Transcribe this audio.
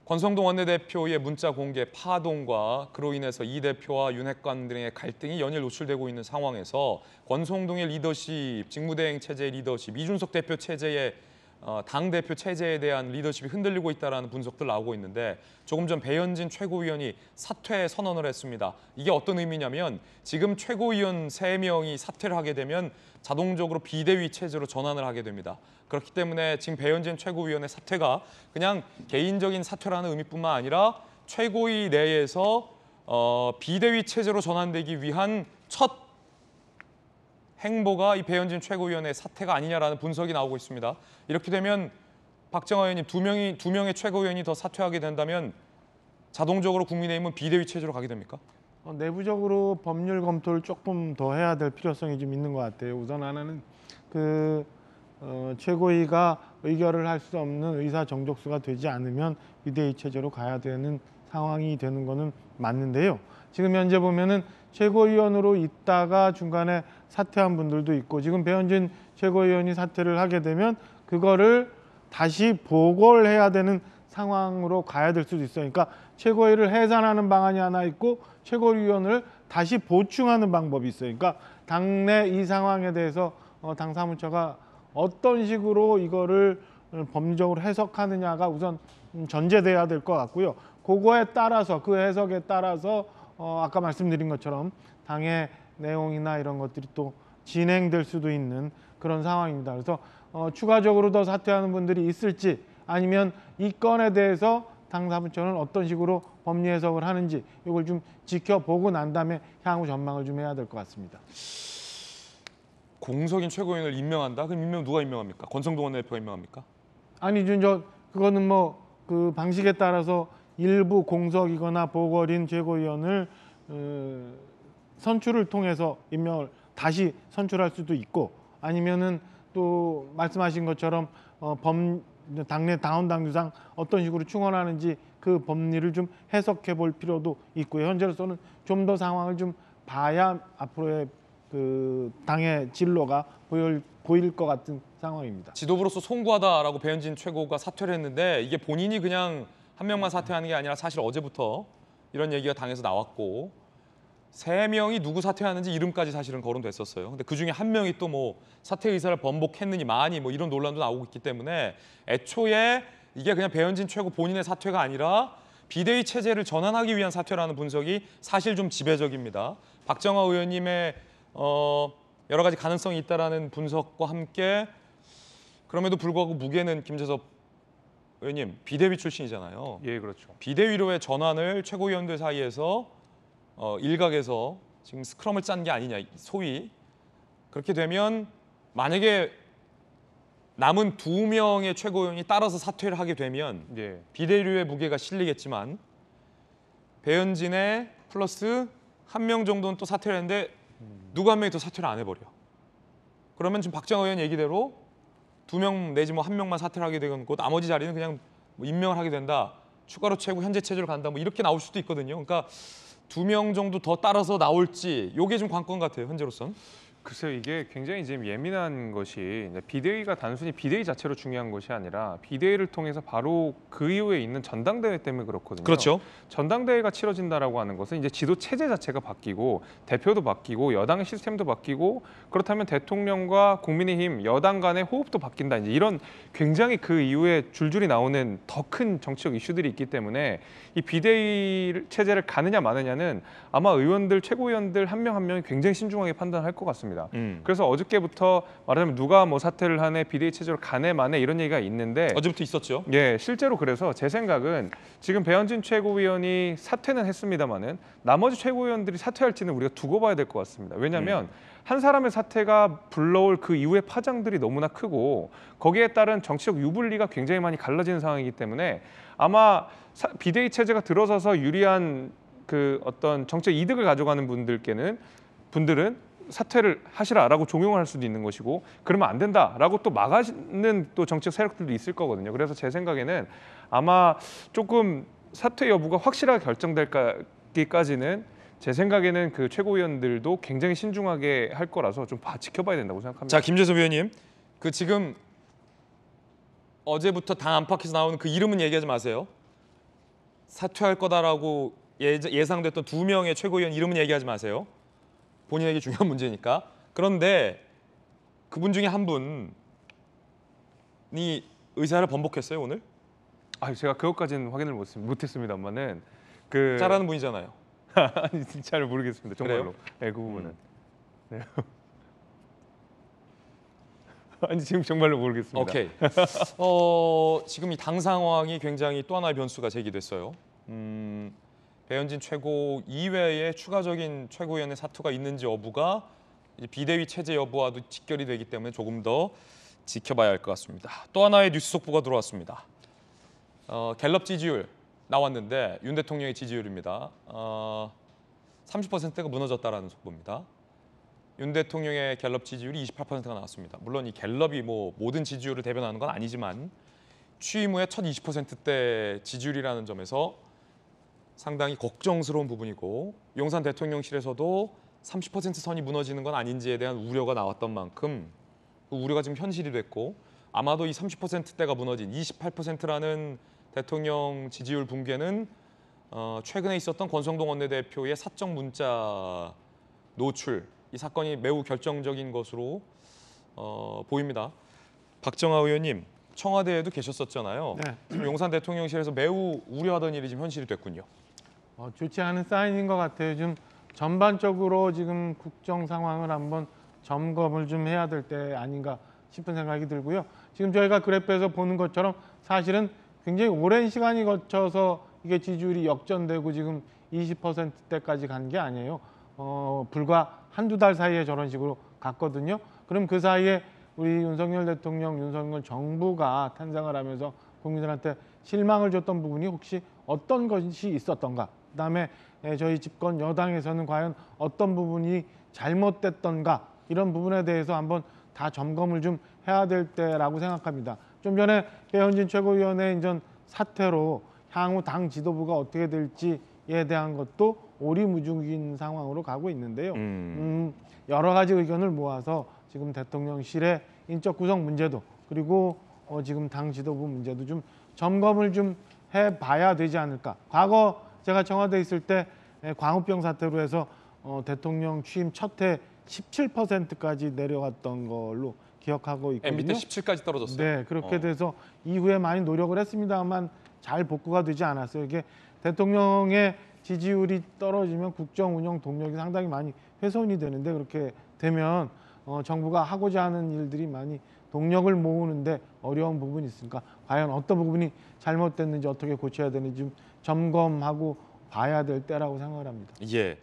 권성동 원내대표의 문자 공개 파동과 그로 인해서 이 대표와 윤핵관 등의 갈등이 연일 노출되고 있는 상황에서 권성동의 리더십, 직무대행 체제의 리더십, 이준석 대표 체제의 당대표 체제에 대한 리더십이 흔들리고 있다는 분석들 나오고 있는데 조금 전 배현진 최고위원이 사퇴 선언을 했습니다. 이게 어떤 의미냐면 지금 최고위원 3명이 사퇴를 하게 되면 자동적으로 비대위 체제로 전환을 하게 됩니다. 그렇기 때문에 지금 배현진 최고위원의 사퇴가 그냥 개인적인 사퇴라는 의미뿐만 아니라 최고위 내에서 비대위 체제로 전환되기 위한 첫 행보가 이 배현진 최고위원의 사퇴가 아니냐라는 분석이 나오고 있습니다. 이렇게 되면 박정아 의원님 두 명의 최고위원이 더 사퇴하게 된다면 자동적으로 국민의힘은 비대위 체제로 가게 됩니까? 내부적으로 법률 검토를 조금 더 해야 될 필요성이 좀 있는 것 같아요. 우선 하나는 최고위가 의결을 할 수 없는 의사 정족수가 되지 않으면 비대위 체제로 가야 되는 상황이 되는 거는 맞는데요. 지금 현재 보면은 최고위원으로 있다가 중간에 사퇴한 분들도 있고 지금 배현진 최고위원이 사퇴를 하게 되면 그거를 다시 보고를 해야 되는 상황으로 가야 될 수도 있어요. 그러니까 최고위를 해산하는 방안이 하나 있고 최고위원을 다시 보충하는 방법이 있어요. 그러니까 당내 이 상황에 대해서 당 사무처가 어떤 식으로 이거를 법률적으로 해석하느냐가 우선 전제돼야 될 것 같고요. 그거에 따라서 그 해석에 따라서 아까 말씀드린 것처럼 당의 내용이나 이런 것들이 또 진행될 수도 있는 그런 상황입니다. 그래서 추가적으로 더 사퇴하는 분들이 있을지 아니면 이 건에 대해서 당 사무처는 어떤 식으로 법리 해석을 하는지 이걸 좀 지켜보고 난 다음에 향후 전망을 좀 해야 될 것 같습니다. 공석인 최고위원을 임명한다? 그럼 임명 누가 임명합니까? 권성동 원내대표가 임명합니까? 아니죠. 그거는 뭐 그 방식에 따라서 일부 공석이거나 보궐인 최고위원을 선출을 통해서 임명을 다시 선출할 수도 있고 아니면은 또 말씀하신 것처럼 당내 당원 당규상 어떤 식으로 충원하는지 그 법리를 좀 해석해 볼 필요도 있고요. 현재로서는 좀 더 상황을 좀 봐야 앞으로의 그 당의 진로가 보일 것 같은 상황입니다. 지도부로서 송구하다라고 배현진 최고가 사퇴를 했는데 이게 본인이 그냥 한 명만 사퇴하는 게 아니라 사실 어제부터 이런 얘기가 당에서 나왔고 3명이 누구 사퇴하는지 이름까지 사실은 거론됐었어요. 근데 그중에 한 명이 또 뭐 사퇴 의사를 번복했느니 많이 뭐 이런 논란도 나오고 있기 때문에 애초에 이게 그냥 배현진 최고 본인의 사퇴가 아니라 비대위 체제를 전환하기 위한 사퇴라는 분석이 사실 좀 지배적입니다. 박정아 의원님의 여러 가지 가능성이 있다라는 분석과 함께 그럼에도 불구하고 무게는 김재섭 의원님 비대위 출신이잖아요. 예, 그렇죠. 비대위로의 전환을 최고위원들 사이에서 일각에서 지금 스크럼을 짠 게 아니냐, 소위. 그렇게 되면 만약에 남은 2명의 최고위원이 따라서 사퇴를 하게 되면 예. 비대위의 무게가 실리겠지만 배현진의 플러스 1명 정도는 또 사퇴를 했는데 누구 한 명이 더 사퇴를 안 해버려. 그러면 지금 박정아 의원 얘기대로 2명 내지 뭐 1명만 사퇴를 하게 되고 나머지 자리는 그냥 뭐 임명을 하게 된다. 추가로 최고 현재 체제로 간다. 뭐 이렇게 나올 수도 있거든요. 그러니까 2명 정도 더 따라서 나올지 이게 좀 관건 같아요. 현재로선. 글쎄요, 이게 굉장히 지금 예민한 것이 비대위가 단순히 비대위 자체로 중요한 것이 아니라 비대위를 통해서 바로 그 이후에 있는 전당대회 때문에 그렇거든요. 그렇죠. 전당대회가 치러진다라고 하는 것은 이제 지도 체제 자체가 바뀌고 대표도 바뀌고 여당의 시스템도 바뀌고 그렇다면 대통령과 국민의힘 여당 간의 호흡도 바뀐다. 이제 이런 굉장히 그 이후에 줄줄이 나오는 더 큰 정치적 이슈들이 있기 때문에 이 비대위 체제를 가느냐 마느냐는 아마 의원들 최고위원들 한 명 한 명이 굉장히 신중하게 판단할 것 같습니다. 그래서 어저께부터 말하자면 누가 뭐 사퇴를 하네 비대위 체제로 가네 마네 이런 얘기가 있는데 어제부터 있었죠. 예, 실제로 그래서 제 생각은 지금 배현진 최고위원이 사퇴는 했습니다마는 나머지 최고위원들이 사퇴할지는 우리가 두고 봐야 될 것 같습니다. 왜냐하면 한 사람의 사퇴가 불러올 그 이후의 파장들이 너무나 크고 거기에 따른 정치적 유불리가 굉장히 많이 갈라지는 상황이기 때문에 아마 비대위 체제가 들어서서 유리한 그 어떤 정책 이득을 가져가는 분들은 사퇴를 하시라라고 종용할 수도 있는 것이고 그러면 안 된다라고 또 막아는 또 정책 세력들도 있을 거거든요. 그래서 제 생각에는 아마 조금 사퇴 여부가 확실하게 결정될까지는 제 생각에는 그 최고위원들도 굉장히 신중하게 할 거라서 좀 지켜봐야 된다고 생각합니다. 자, 김재섭 의원님, 그 지금 어제부터 당 안팎에서 나오는 그 이름은 얘기하지 마세요. 사퇴할 거다라고 예상됐던 2명의 최고위원 이름은 얘기하지 마세요. 본인에게 중요한 문제니까. 그런데 그분 중에 한 분이 의사를 번복했어요 오늘? 아, 제가 그것까지는 확인을 못했습니다만은 잘하는 분이잖아요. 아니 잘 모르겠습니다. 정말로. 그래요? 네, 그 부분은. 네. 아니 지금 정말로 모르겠습니다. 오케이. 지금 이 당 상황이 굉장히 또 하나의 변수가 제기됐어요. 배현진 최고 이외에 추가적인 최고위원의 사투가 있는지 여부가 이제 비대위 체제 여부와도 직결이 되기 때문에 조금 더 지켜봐야 할 것 같습니다. 또 하나의 뉴스 속보가 들어왔습니다. 갤럽 지지율 나왔는데 윤 대통령의 지지율입니다. 30%가 무너졌다라는 속보입니다. 윤 대통령의 갤럽 지지율이 28%가 나왔습니다. 물론 이 갤럽이 뭐 모든 지지율을 대변하는 건 아니지만 취임 후에 첫 20%대 지지율이라는 점에서 상당히 걱정스러운 부분이고 용산 대통령실에서도 30% 선이 무너지는 건 아닌지에 대한 우려가 나왔던 만큼 그 우려가 지금 현실이 됐고 아마도 이 30%대가 무너진 28%라는 대통령 지지율 붕괴는 최근에 있었던 권성동 원내대표의 사적 문자 노출 이 사건이 매우 결정적인 것으로 보입니다. 박정하 의원님 청와대에도 계셨었잖아요. 네. 지금 용산 대통령실에서 매우 우려하던 일이 지금 현실이 됐군요. 좋지 않은 사인인 것 같아요. 좀 전반적으로 지금 국정 상황을 한번 점검을 좀 해야 될 때 아닌가 싶은 생각이 들고요. 지금 저희가 그래프에서 보는 것처럼 사실은 굉장히 오랜 시간이 거쳐서 이게 지지율이 역전되고 지금 20%대까지 간 게 아니에요. 불과 한두 달 사이에 저런 식으로 갔거든요. 그럼 그 사이에 우리 윤석열 대통령, 윤석열 정부가 탄생을 하면서 국민들한테 실망을 줬던 부분이 혹시 어떤 것이 있었던가? 그다음에 저희 집권 여당에서는 과연 어떤 부분이 잘못됐던가? 이런 부분에 대해서 한번 다 점검을 좀 해야 될 때라고 생각합니다. 좀 전에 배현진 최고위원의 인전 사퇴로 향후 당 지도부가 어떻게 될지에 대한 것도 오리무중인 상황으로 가고 있는데요. 여러 가지 의견을 모아서 지금 대통령실의 인적 구성 문제도 그리고 지금 당 지도부 문제도 좀 점검을 좀 해봐야 되지 않을까. 과거 제가 청와대에 있을 때 광우병 사태로 해서 대통령 취임 첫 해 17%까지 내려갔던 걸로 기억하고 있거든요. MB 때 17까지 떨어졌어요. 네, 그렇게 돼서 이후에 많이 노력을 했습니다만 잘 복구가 되지 않았어요. 이게 대통령의 지지율이 떨어지면 국정 운영 동력이 상당히 많이 훼손이 되는데 그렇게 되면 정부가 하고자 하는 일들이 많이 동력을 모으는데 어려운 부분이 있으니까 과연 어떤 부분이 잘못됐는지 어떻게 고쳐야 되는지 좀 점검하고 봐야 될 때라고 생각을 합니다. 예.